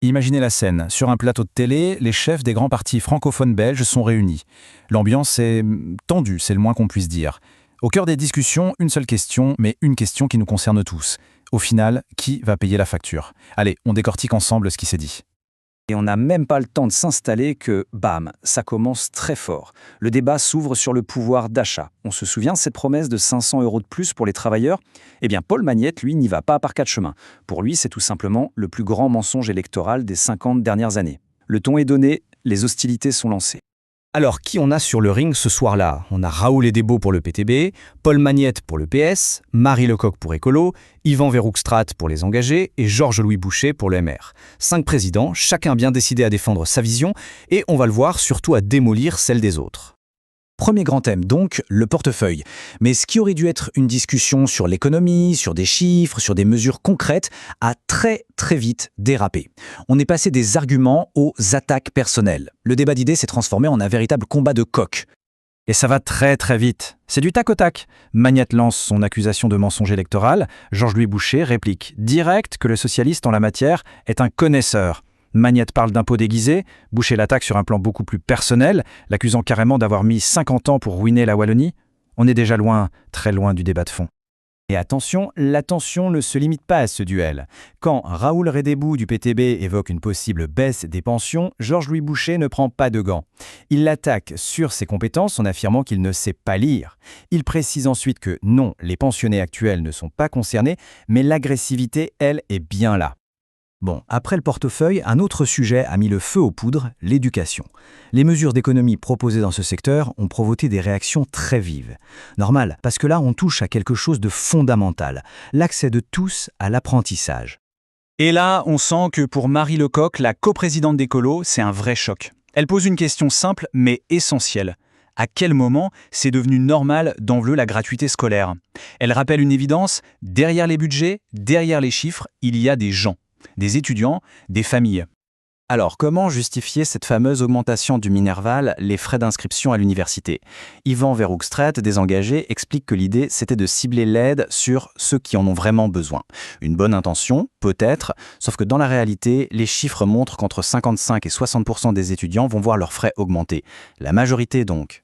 Imaginez la scène. Sur un plateau de télé, les chefs des grands partis francophones belges sont réunis. L'ambiance est tendue, c'est le moins qu'on puisse dire. Au cœur des discussions, une seule question, mais une question qui nous concerne tous. Au final, qui va payer la facture? Allez, on décortique ensemble ce qui s'est dit. Et on n'a même pas le temps de s'installer que, bam, ça commence très fort. Le débat s'ouvre sur le pouvoir d'achat. On se souvient de cette promesse de 500 € de plus pour les travailleurs? Eh bien, Paul Magnette, lui, n'y va pas par quatre chemins. Pour lui, c'est tout simplement le plus grand mensonge électoral des 50 dernières années. Le ton est donné, les hostilités sont lancées. Alors, qui on a sur le ring ce soir-là? On a Raoul Edebo pour le PTB, Paul Magnette pour le PS, Marie Lecoq pour Écolo, Yvan Verhoekstraat pour les engagés et Georges-Louis Boucher pour le MR. 5 présidents, chacun bien décidé à défendre sa vision et, on va le voir, surtout à démolir celle des autres. Premier grand thème, donc, le portefeuille. Mais ce qui aurait dû être une discussion sur l'économie, sur des chiffres, sur des mesures concrètes, a très vite dérapé. On est passé des arguments aux attaques personnelles. Le débat d'idées s'est transformé en un véritable combat de coqs. Et ça va très vite. C'est du tac au tac. Magnette lance son accusation de mensonge électoral. Georges-Louis Boucher réplique direct que le socialiste en la matière est un connaisseur. Magnette parle d'impôts déguisés, Boucher l'attaque sur un plan beaucoup plus personnel, l'accusant carrément d'avoir mis 50 ans pour ruiner la Wallonie. On est déjà loin, très loin du débat de fond. Et attention, l'attention ne se limite pas à ce duel. Quand Raoul Redébou du PTB évoque une possible baisse des pensions, Georges-Louis Boucher ne prend pas de gants. Il l'attaque sur ses compétences en affirmant qu'il ne sait pas lire. Il précise ensuite que non, les pensionnés actuels ne sont pas concernés, mais l'agressivité, elle, est bien là. Bon, après le portefeuille, un autre sujet a mis le feu aux poudres, l'éducation. Les mesures d'économie proposées dans ce secteur ont provoqué des réactions très vives. Normal, parce que là, on touche à quelque chose de fondamental, l'accès de tous à l'apprentissage. Et là, on sent que pour Marie Lecoq, la coprésidente d'Écolo, c'est un vrai choc. Elle pose une question simple mais essentielle. À quel moment c'est devenu normal d'enlever la gratuité scolaire? Elle rappelle une évidence, derrière les budgets, derrière les chiffres, il y a des gens. Des étudiants, des familles. Alors, comment justifier cette fameuse augmentation du Minerval, les frais d'inscription à l'université? Yvan Verhoekstraat, des engagés, explique que l'idée, c'était de cibler l'aide sur ceux qui en ont vraiment besoin. Une bonne intention, peut-être, sauf que dans la réalité, les chiffres montrent qu'entre 55 et 60% des étudiants vont voir leurs frais augmenter. La majorité, donc.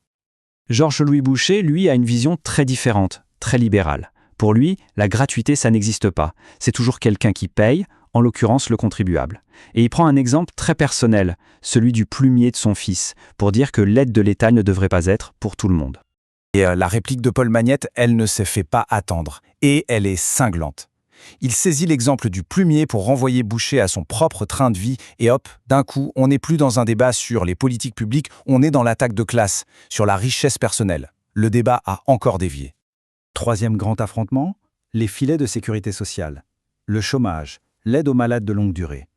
Georges-Louis Boucher, lui, a une vision très différente, très libérale. Pour lui, la gratuité, ça n'existe pas. C'est toujours quelqu'un qui paye, en l'occurrence le contribuable. Et il prend un exemple très personnel, celui du plumier de son fils, pour dire que l'aide de l'État ne devrait pas être pour tout le monde. Et la réplique de Paul Magnette, elle ne se fait pas attendre. Et elle est cinglante. Il saisit l'exemple du plumier pour renvoyer Boucher à son propre train de vie et hop, d'un coup, on n'est plus dans un débat sur les politiques publiques, on est dans l'attaque de classe, sur la richesse personnelle. Le débat a encore dévié. Troisième grand affrontement, les filets de sécurité sociale. Le chômage, l'aide aux malades de longue durée.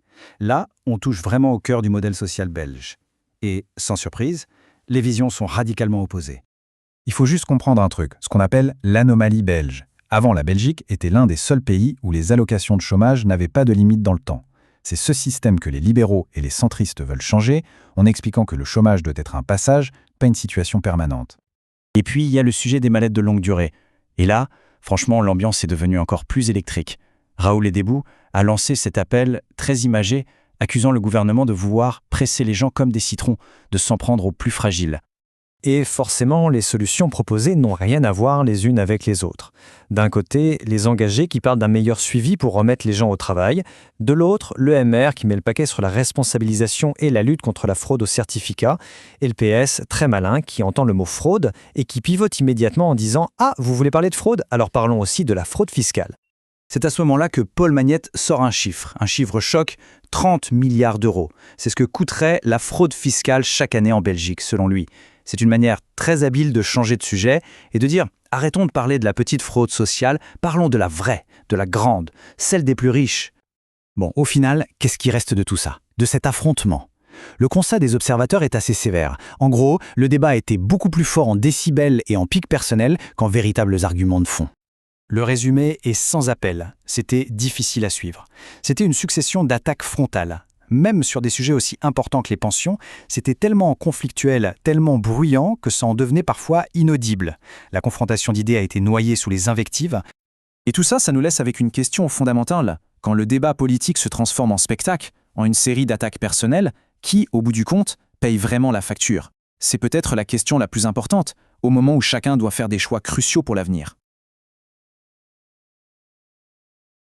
Là, on touche vraiment au cœur du modèle social belge. Et, sans surprise, les visions sont radicalement opposées. Il faut juste comprendre un truc, ce qu'on appelle l'anomalie belge. Avant, la Belgique était l'un des seuls pays où les allocations de chômage n'avaient pas de limite dans le temps. C'est ce système que les libéraux et les centristes veulent changer, en expliquant que le chômage doit être un passage, pas une situation permanente. Et puis, il y a le sujet des malades de longue durée. Et là, franchement, l'ambiance est devenue encore plus électrique. Raoul Edebo a lancé cet appel très imagé, accusant le gouvernement de vouloir presser les gens comme des citrons, de s'en prendre aux plus fragiles. Et forcément, les solutions proposées n'ont rien à voir les unes avec les autres. D'un côté, les engagés qui parlent d'un meilleur suivi pour remettre les gens au travail. De l'autre, le MR qui met le paquet sur la responsabilisation et la lutte contre la fraude aux certificats. Et le PS, très malin, qui entend le mot fraude et qui pivote immédiatement en disant « Ah, vous voulez parler de fraude? Alors parlons aussi de la fraude fiscale ». C'est à ce moment-là que Paul Magnette sort un chiffre choc, 30 milliards d'euros. C'est ce que coûterait la fraude fiscale chaque année en Belgique, selon lui. C'est une manière très habile de changer de sujet et de dire « Arrêtons de parler de la petite fraude sociale, parlons de la vraie, de la grande, celle des plus riches. » Bon, au final, qu'est-ce qui reste de tout ça, de cet affrontement? Le constat des observateurs est assez sévère. En gros, le débat était beaucoup plus fort en décibels et en pics personnels qu'en véritables arguments de fond. Le résumé est sans appel. C'était difficile à suivre. C'était une succession d'attaques frontales. Même sur des sujets aussi importants que les pensions, c'était tellement conflictuel, tellement bruyant que ça en devenait parfois inaudible. La confrontation d'idées a été noyée sous les invectives. Et tout ça, ça nous laisse avec une question fondamentale. Quand le débat politique se transforme en spectacle, en une série d'attaques personnelles qui, au bout du compte, paye vraiment la facture? C'est peut-être la question la plus importante, au moment où chacun doit faire des choix cruciaux pour l'avenir.